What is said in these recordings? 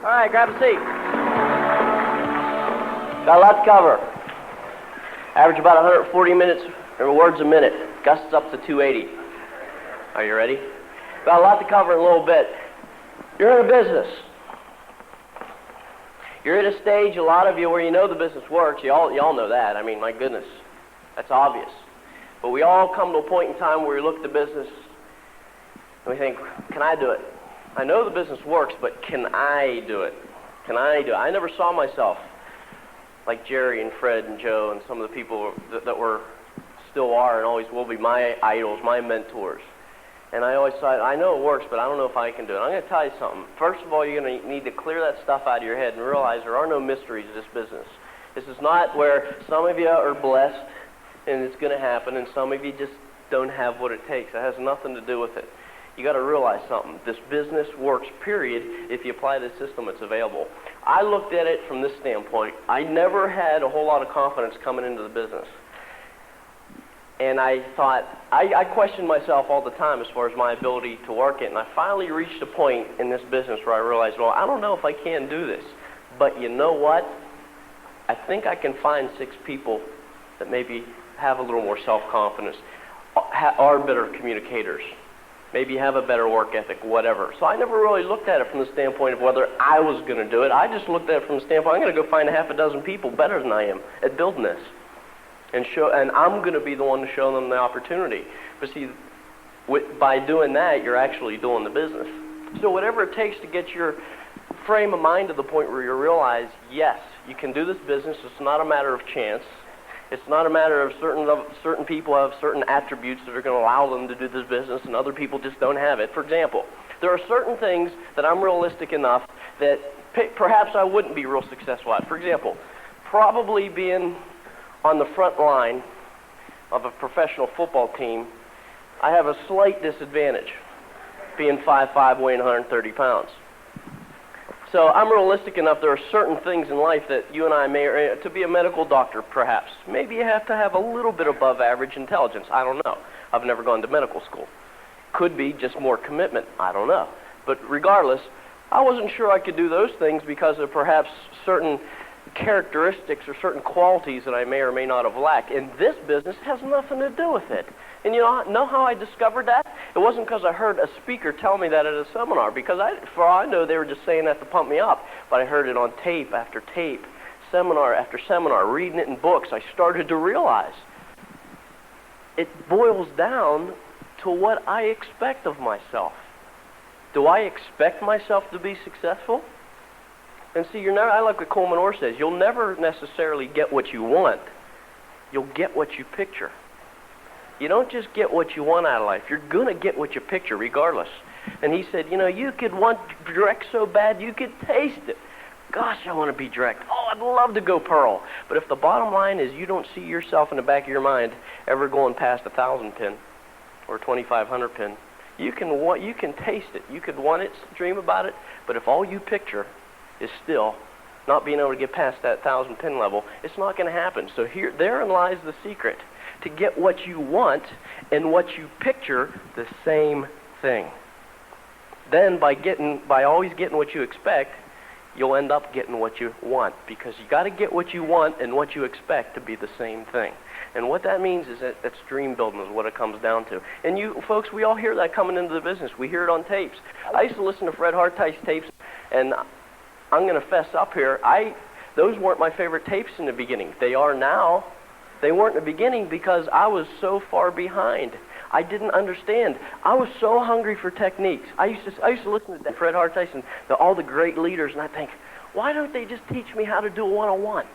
right, grab a seat. Got a lot to cover. Average about 140 minutes or words a minute. Gusts up to 280. Are you ready? Got a lot to cover in a little bit. You're in a business. You're at a stage, a lot of you, where you know the business works. You all know that. I mean, my goodness, that's obvious. But we all come to a point in time where we look at the business and we think, can I do it? I know the business works, but can I do it? Can I do it? I never saw myself like Jerry and Fred and Joe and some of the people that were, still are and always will be my idols, my mentors. And I always thought, I know it works, but I don't know if I can do it. I'm going to tell you something. First of all, you're going to need to clear that stuff out of your head and realize there are no mysteries in this business. This is not where some of you are blessed and it's going to happen, and some of you just don't have what it takes. It has nothing to do with it. You got to realize something. This business works, period, if you apply the system that's available. I looked at it from this standpoint. I never had a whole lot of confidence coming into the business. And I thought, I questioned myself all the time as far as my ability to work it. And I finally reached a point in this business where I realized, well, I don't know if I can do this. But you know what? I think I can find 6 people that maybe have a little more self-confidence, are better communicators, maybe have a better work ethic, whatever. So I never really looked at it from the standpoint of whether I was going to do it. I just looked at it from the standpoint, I'm going to go find a half a dozen people better than I am at building this. And I'm going to be the one to show them the opportunity. But see, by doing that, you're actually doing the business. So whatever it takes to get your frame of mind to the point where you realize, yes, you can do this business. It's not a matter of chance. It's not a matter of certain people have certain attributes that are going to allow them to do this business, and other people just don't have it. For example, there are certain things that I'm realistic enough that perhaps I wouldn't be real successful at. For example, probably being on the front line of a professional football team, I have a slight disadvantage, being 5'5", weighing 130 pounds. So I'm realistic enough, there are certain things in life that you and I may, to be a medical doctor perhaps, maybe you have to have a little bit above average intelligence. I don't know. I've never gone to medical school. Could be just more commitment. I don't know. But regardless, I wasn't sure I could do those things because of perhaps certain characteristics or certain qualities that I may or may not have lacked. And this business has nothing to do with it. And you know how I discovered that? It wasn't because I heard a speaker tell me that at a seminar, because for all I know they were just saying that to pump me up. But I heard it on tape after tape, seminar after seminar, reading it in books. I started to realize it boils down to what I expect of myself. Do I expect myself to be successful? And see, I like what Coleman Orr says, you'll never necessarily get what you want. You'll get what you picture. You don't just get what you want out of life. You're going to get what you picture regardless. And he said, you could want direct so bad you could taste it. Gosh, I want to be direct. Oh, I'd love to go Pearl. But if the bottom line is you don't see yourself in the back of your mind ever going past 1,000 pin or 2,500 pin, you can taste it. You could want it, dream about it, but if all you picture is still not being able to get past that 1,000 pin level, it's not going to happen. So therein lies the secret, to get what you want and what you picture the same thing. Then by always getting what you expect, you'll end up getting what you want, because you got to get what you want and what you expect to be the same thing. And what that means is that's dream building is what it comes down to. And you folks, we all hear that coming into the business. We hear it on tapes. I used to listen to Fred Hartice tapes, and I'm going to fess up here. Those weren't my favorite tapes in the beginning. They are now. They weren't in the beginning because I was so far behind. I didn't understand. I was so hungry for techniques. I used to listen to Fred Hartice and all the great leaders, and I think, why don't they just teach me how to do a one-on-one?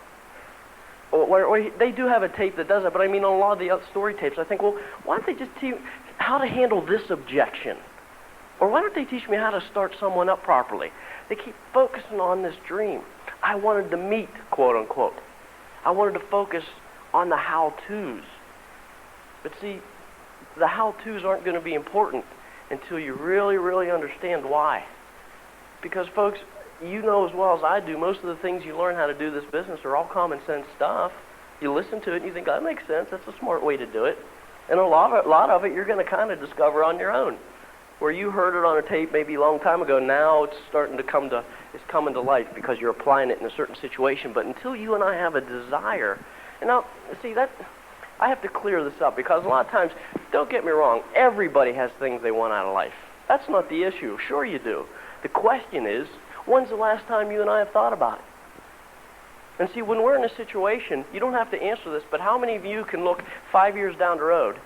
Or they do have a tape that does it, but I mean on a lot of the story tapes, I think, well, why don't they just teach me how to handle this objection? Or why don't they teach me how to start someone up properly? They keep focusing on this dream. I wanted to meet, quote unquote. I wanted to focus on the how-tos. But see, the how-tos aren't going to be important until you really, really understand why. Because folks, you know as well as I do, most of the things you learn how to do this business are all common sense stuff. You listen to it and you think, that makes sense, that's a smart way to do it. And a lot of it you're going to kind of discover on your own. where you heard it on a tape maybe a long time ago. Now it's starting to it's coming to life because you're applying it in a certain situation. But until you and I have a desire, and now see that I have to clear this up because a lot of times, don't get me wrong, everybody has things they want out of life. That's not the issue. Sure you do. The question is, when's the last time you and I have thought about it? And see, when we're in a situation, you don't have to answer this, but how many of you can look 5 years down the road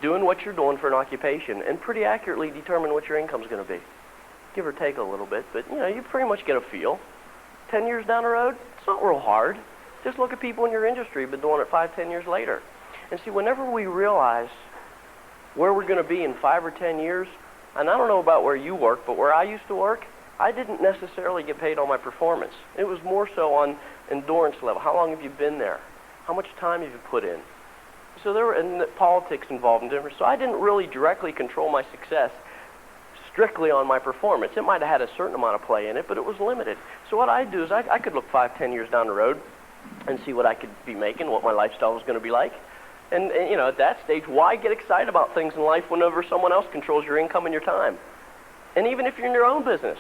doing what you're doing for an occupation and pretty accurately determine what your income's going to be? Give or take a little bit, but you pretty much get a feel. 10 years down the road, it's not real hard. Just look at people in your industry been doing it 5, 10 years later. And see, whenever we realize where we're going to be in 5 or 10 years, and I don't know about where you work, but where I used to work, I didn't necessarily get paid on my performance. It was more so on endurance level. How long have you been there? How much time have you put in? So there were politics involved in different. So I didn't really directly control my success strictly on my performance. It might have had a certain amount of play in it, but it was limited. So what I do is I could look 5, 10 years down the road and see what I could be making, what my lifestyle was going to be like. And at that stage, why get excited about things in life whenever someone else controls your income and your time? And even if you're in your own business,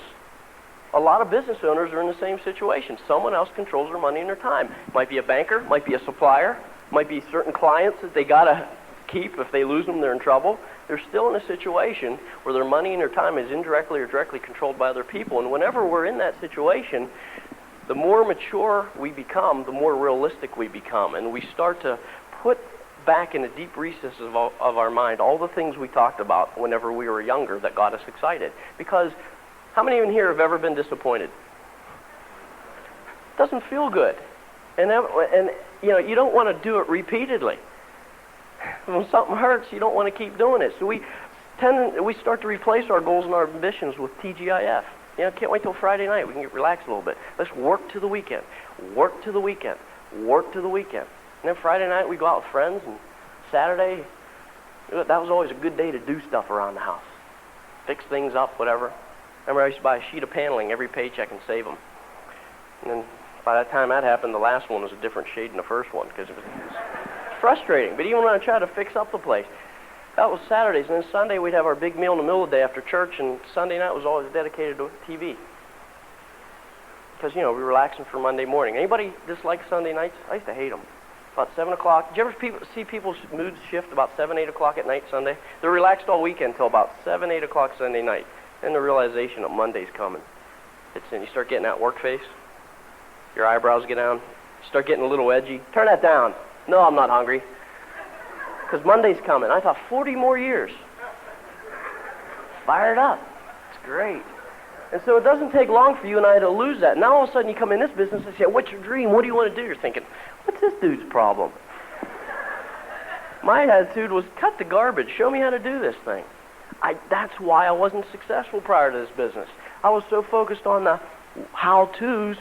a lot of business owners are in the same situation. Someone else controls their money and their time. Might be a banker, might be a supplier, might be certain clients that they got to keep. If they lose them, they're in trouble. They're still in a situation where their money and their time is indirectly or directly controlled by other people. And whenever we're in that situation, the more mature we become, the more realistic we become. And we start to put back in the deep recesses of our mind all the things we talked about whenever we were younger that got us excited. Because how many in here have ever been disappointed? It doesn't feel good. And you don't want to do it repeatedly. When something hurts, you don't want to keep doing it. So we start to replace our goals and our ambitions with TGIF. Can't wait till Friday night. We can get relaxed a little bit. Let's work to the weekend. Work to the weekend. Work to the weekend. And then Friday night we go out with friends, and Saturday, that was always a good day to do stuff around the house. Fix things up, whatever. I remember I used to buy a sheet of paneling every paycheck and save them. And then by the time that happened, the last one was a different shade than the first one because it was frustrating. But even when I tried to fix up the place, that was Saturdays. And then Sunday we'd have our big meal in the middle of the day after church, and Sunday night was always dedicated to TV. Because, we were relaxing for Monday morning. Anybody dislike Sunday nights? I used to hate them. About 7 o'clock. Did you ever see people's moods shift about 7, 8 o'clock at night Sunday? They're relaxed all weekend until about 7, 8 o'clock Sunday night. And the realization that Monday's coming. It's in. You start getting that work face. Your eyebrows get down. You start getting a little edgy. Turn that down. No, I'm not hungry. Because Monday's coming. I thought 40 more years. Fired up. It's great. And so it doesn't take long for you and I to lose that. Now all of a sudden you come in this business and say, what's your dream? What do you want to do? You're thinking, what's this dude's problem? My attitude was, cut the garbage. Show me how to do this thing. That's why I wasn't successful prior to this business. I was so focused on the how-tos.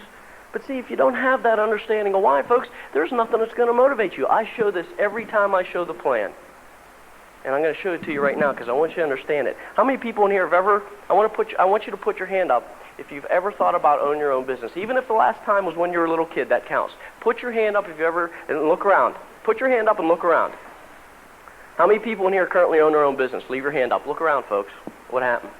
But see, if you don't have that understanding of why, folks, there's nothing that's going to motivate you. I show this every time I show the plan. And I'm going to show it to you right now because I want you to understand it. How many people in here have ever, I want you to put your hand up if you've ever thought about owning your own business. Even if the last time was when you were a little kid, that counts. Put your hand up if you ever, and look around. Put your hand up and look around. How many people in here currently own their own business? Leave your hand up. Look around, folks. What happened?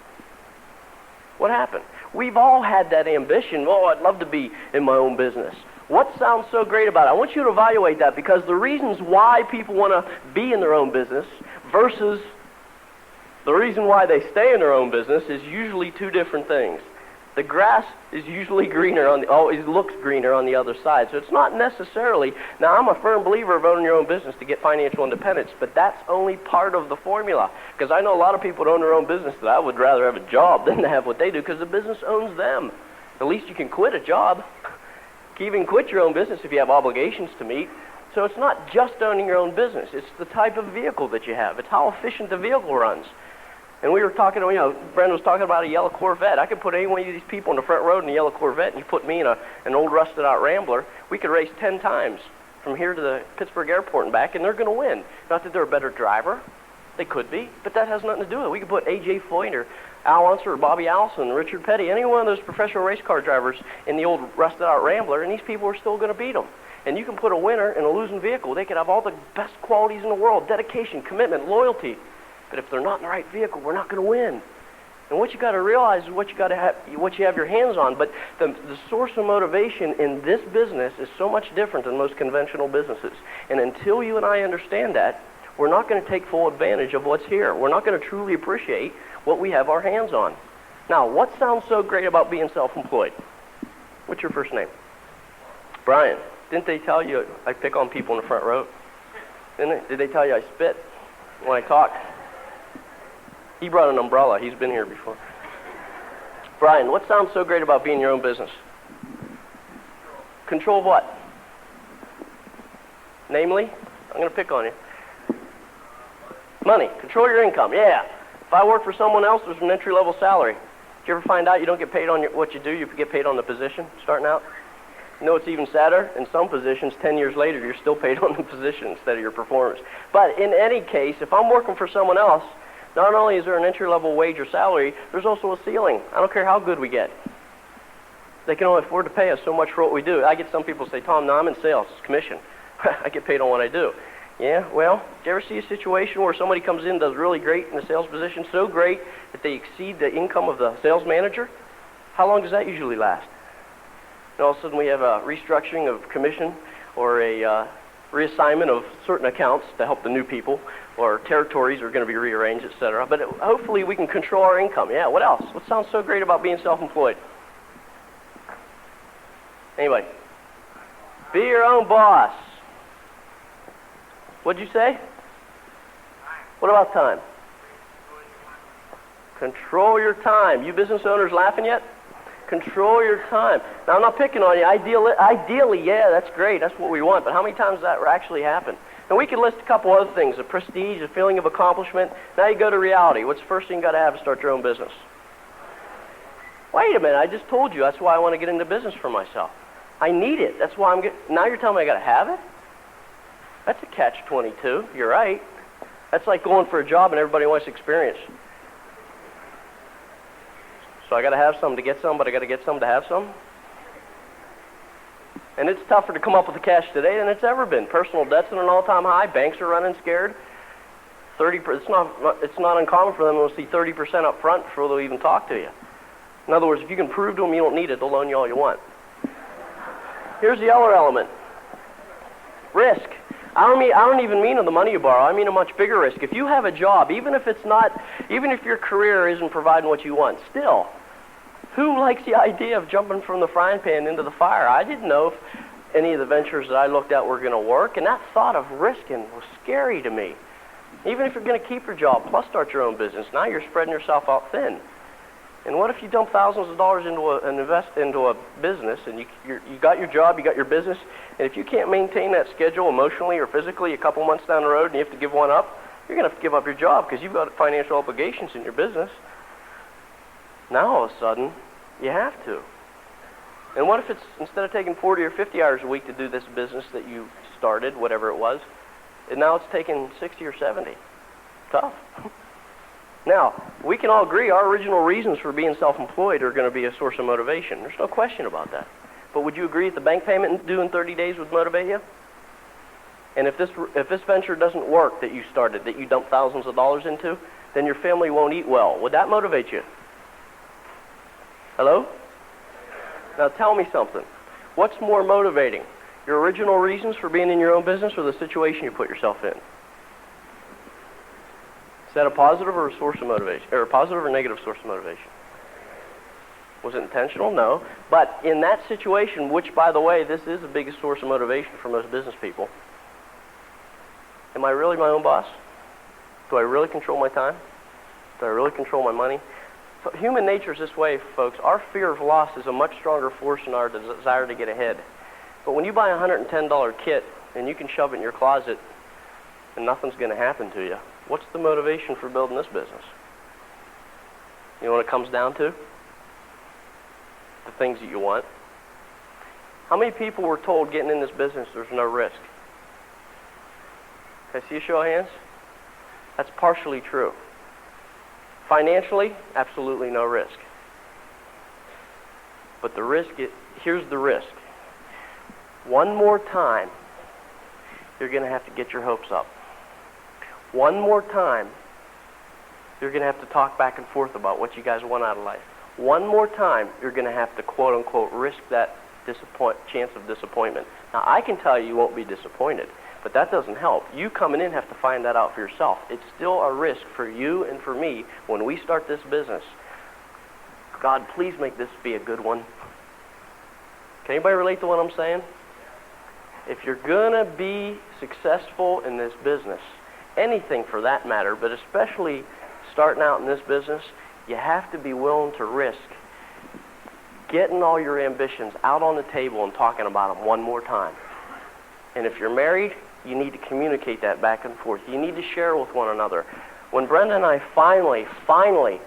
What happened? We've all had that ambition. Oh, I'd love to be in my own business. What sounds so great about it? I want you to evaluate that because the reasons why people want to be in their own business versus the reason why they stay in their own business is usually two different things. The grass is usually greener always looks greener on the other side. So it's not necessarily, now I'm a firm believer of owning your own business to get financial independence, but that's only part of the formula. Because I know a lot of people that own their own business that I would rather have a job than to have what they do because the business owns them. At least you can quit a job. You can even quit your own business if you have obligations to meet. So it's not just owning your own business. It's the type of vehicle that you have. It's how efficient the vehicle runs. And we were talking, Brenda was talking about a yellow Corvette. I could put any one of these people in the front row in a yellow Corvette, and you put me in an old rusted-out Rambler. We could race 10 times from here to the Pittsburgh airport and back, and they're going to win. Not that they're a better driver. They could be, but that has nothing to do with it. We could put A.J. Foyt or Al Unser or Bobby Allison, Richard Petty, any one of those professional race car drivers in the old rusted-out Rambler, and these people are still going to beat them. And you can put a winner in a losing vehicle. They could have all the best qualities in the world, dedication, commitment, loyalty. But if they're not in the right vehicle, we're not going to win. And what you got to realize is what you have your hands on. But the source of motivation in this business is so much different than most conventional businesses. And until you and I understand that, we're not going to take full advantage of what's here. We're not going to truly appreciate what we have our hands on. Now, what sounds so great about being self-employed? What's your first name? Brian. Didn't they tell you I pick on people in the front row? Did they tell you I spit when I talk? He brought an umbrella. He's been here before. Brian, what sounds so great about being your own business? Control of what? Namely, I'm going to pick on you. Money. Control your income. Yeah. If I work for someone else, there's an entry-level salary. Did you ever find out you don't get paid on what you do, you get paid on the position starting out? You know, it's even sadder. In some positions, 10 years later, you're still paid on the position instead of your performance. But in any case, if I'm working for someone else, not only is there an entry-level wage or salary, there's also a ceiling. I don't care how good we get. They can only afford to pay us so much for what we do. I get some people say, Tom, no, I'm in sales. It's commission. I get paid on what I do. Yeah, well, did you ever see a situation where somebody comes in and does really great in the sales position, so great that they exceed the income of the sales manager? How long does that usually last? And all of a sudden we have a restructuring of commission or a reassignment of certain accounts to help the new people, or territories are going to be rearranged, etc. But hopefully we can control our income. Yeah, what else? What sounds so great about being self-employed? Anyway, be your own boss. What'd you say? What about time? Control your time. You business owners laughing yet? Control your time. Now, I'm not picking on you. Ideally, yeah, that's great. That's what we want. But how many times does that actually happen? And we could list a couple other things, the prestige, the feeling of accomplishment. Now you go to reality. What's the first thing you got to have to start your own business? Wait a minute, I just told you that's why I want to get into business for myself. I need it. That's why now you're telling me I got to have it? That's a catch-22. You're right. That's like going for a job and everybody wants experience. So I got to have some to get some, but I got to get some to have some. And it's tougher to come up with the cash today than it's ever been. Personal debt's at an all-time high. Banks are running scared. It's not uncommon for them to see 30% up front before they'll even talk to you. In other words, if you can prove to them you don't need it, they'll loan you all you want. Here's the other element. Risk. I don't even mean of the money you borrow. I mean a much bigger risk. If you have a job, even if your career isn't providing what you want, still, who likes the idea of jumping from the frying pan into the fire? I didn't know if any of the ventures that I looked at were going to work, and that thought of risking was scary to me. Even if you're going to keep your job, plus start your own business, now you're spreading yourself out thin. And what if you dump thousands of dollars and invest into a business, and you got your job, you got your business, and if you can't maintain that schedule emotionally or physically a couple months down the road and you have to give one up, you're going to have to give up your job because you've got financial obligations in your business. Now all of a sudden, you have to. And what if it's, instead of taking 40 or 50 hours a week to do this business that you started, whatever it was, and now it's taking 60 or 70? Tough. Now, we can all agree our original reasons for being self-employed are going to be a source of motivation. There's no question about that. But would you agree that the bank payment due in 30 days would motivate you? And if this venture doesn't work that you started, that you dumped thousands of dollars into, then your family won't eat well. Would that motivate you? Hello? Now tell me something. What's more motivating? Your original reasons for being in your own business or the situation you put yourself in? Is that a positive or a source of motivation? Or a positive or negative source of motivation? Was it intentional? No. But in that situation, which, by the way, this is the biggest source of motivation for most business people, am I really my own boss? Do I really control my time? Do I really control my money? Human nature is this way, folks. Our fear of loss is a much stronger force than our desire to get ahead. But when you buy a $110 kit and you can shove it in your closet and nothing's going to happen to you, what's the motivation for building this business? You know what it comes down to? The things that you want. How many people were told getting in this business there's no risk? Can I see a show of hands? That's partially true. Financially, absolutely no risk. But the risk, here's the risk. One more time, you're going to have to get your hopes up. One more time, you're going to have to talk back and forth about what you guys want out of life. One more time, you're going to have to, quote unquote, risk that chance of disappointment. Now, I can tell you won't be disappointed, but that doesn't help. You coming in have to find that out for yourself. It's still a risk for you and for me when we start this business. God, please make this be a good one. Can anybody relate to what I'm saying? If you're going to be successful in this business, anything for that matter, but especially starting out in this business, you have to be willing to risk getting all your ambitions out on the table and talking about them one more time. And if you're married, you need to communicate that back and forth. You need to share with one another. When Brenda and I finally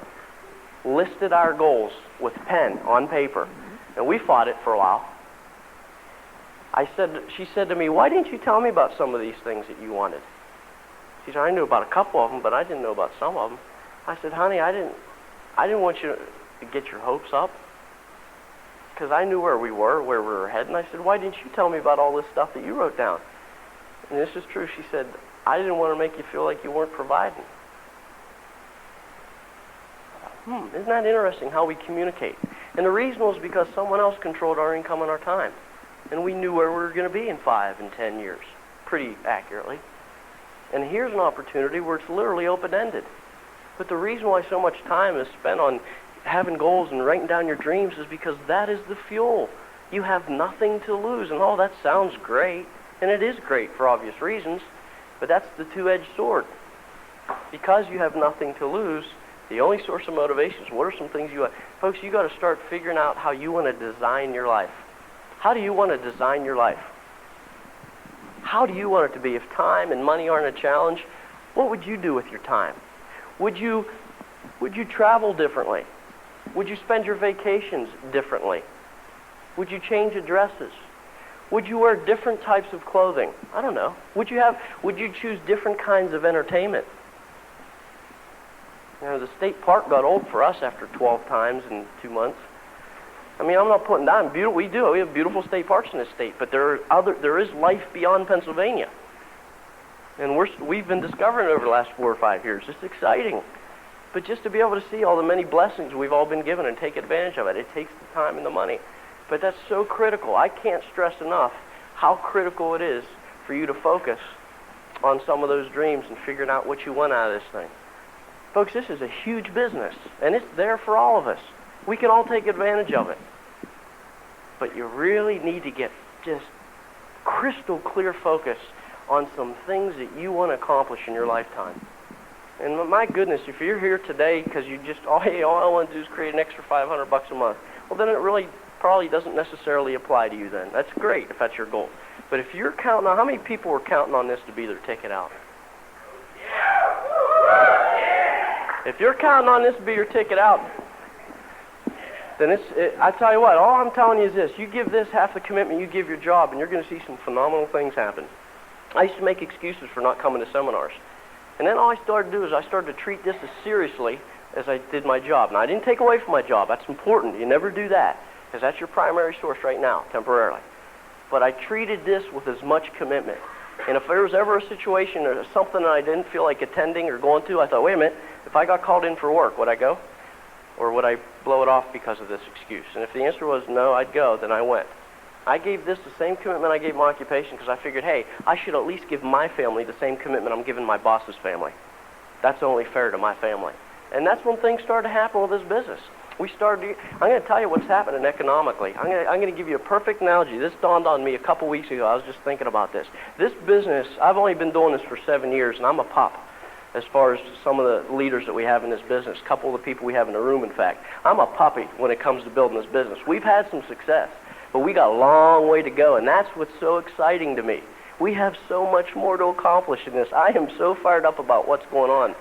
listed our goals with pen on paper, and we fought it for a while, she said to me, "Why didn't you tell me about some of these things that you wanted?" She said, "I knew about a couple of them, but I didn't know about some of them." I said, "Honey, I didn't want you to get your hopes up, because I knew where we were heading." I said, "Why didn't you tell me about all this stuff that you wrote down?" And this is true. She said, "I didn't want to make you feel like you weren't providing." Isn't that interesting how we communicate? And the reason was because someone else controlled our income and our time. And we knew where we were going to be in 5 and 10 years, pretty accurately. And here's an opportunity where it's literally open-ended. But the reason why so much time is spent on having goals and writing down your dreams is because that is the fuel. You have nothing to lose. And that sounds great. And it is great for obvious reasons. But that's the two-edged sword. Because you have nothing to lose, the only source of motivation is what are some things you want. Folks, you got to start figuring out how you want to design your life. How do you want to design your life? How do you want it to be? If time and money aren't a challenge, what would you do with your time? Would you travel differently? Would you spend your vacations differently? Would you change addresses? Would you wear different types of clothing? I don't know. Would you choose different kinds of entertainment? The state park got old for us after 12 times in 2 months. I mean, I'm not putting down we have beautiful state parks in this state, but there is life beyond Pennsylvania. And we've been discovering it over the last 4 or 5 years. It's exciting. But just to be able to see all the many blessings we've all been given and take advantage of it, it takes the time and the money. But that's so critical. I can't stress enough how critical it is for you to focus on some of those dreams and figuring out what you want out of this thing. Folks, this is a huge business, and it's there for all of us. We can all take advantage of it. But you really need to get just crystal clear focus on some things that you want to accomplish in your lifetime. And my goodness, if you're here today because you just, all I want to do is create an extra $500 a month, well, then it really probably doesn't necessarily apply to you then. That's great if that's your goal. But if you're counting on, how many people were counting on this to be their ticket out? If you're counting on this to be your ticket out, then I tell you what, all I'm telling you is this. You give this half the commitment you give your job, and you're going to see some phenomenal things happen. I used to make excuses for not coming to seminars. And then all I started to do is I started to treat this as seriously as I did my job. Now, I didn't take away from my job. That's important. You never do that, because that's your primary source right now, temporarily. But I treated this with as much commitment. And if there was ever a situation or something that I didn't feel like attending or going to, I thought, wait a minute, if I got called in for work, would I go? Or would I blow it off because of this excuse? And if the answer was no, I'd go, then I went. I gave this the same commitment I gave my occupation because I figured, hey, I should at least give my family the same commitment I'm giving my boss's family. That's only fair to my family. And that's when things started to happen with this business. I'm going to tell you what's happening economically. I'm going to give you a perfect analogy. This dawned on me a couple weeks ago. I was just thinking about this. This business, I've only been doing this for 7 years, and I'm a pup as far as some of the leaders that we have in this business, a couple of the people we have in the room, in fact. I'm a puppy when it comes to building this business. We've had some success, but we got a long way to go, and that's what's so exciting to me. We have so much more to accomplish in this. I am so fired up about what's going on.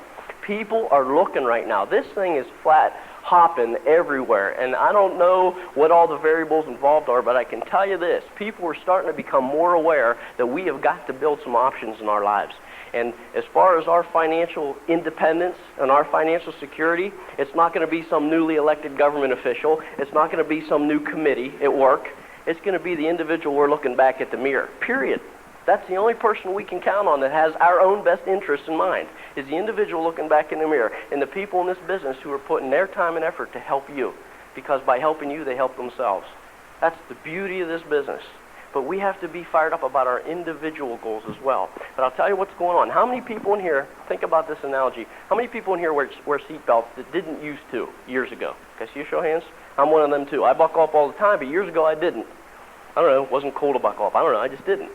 People are looking right now. This thing is flat hopping everywhere, and I don't know what all the variables involved are, but I can tell you this. People are starting to become more aware that we have got to build some options in our lives. And as far as our financial independence and our financial security, it's not going to be some newly elected government official. It's not going to be some new committee at work. It's going to be the individual we're looking back at the mirror, period. That's the only person we can count on that has our own best interests in mind. is the individual looking back in the mirror and the people in this business who are putting their time and effort to help you. Because by helping you, they help themselves. That's the beauty of this business. But we have to be fired up about our individual goals as well. But I'll tell you what's going on. How many people in here, think about this analogy, how many people in here wear seat belts that didn't used to years ago? Can I see a show of hands? I'm one of them too. I buckle up all the time, but years ago I didn't. I don't know, it wasn't cool to buckle up. I don't know, I just didn't.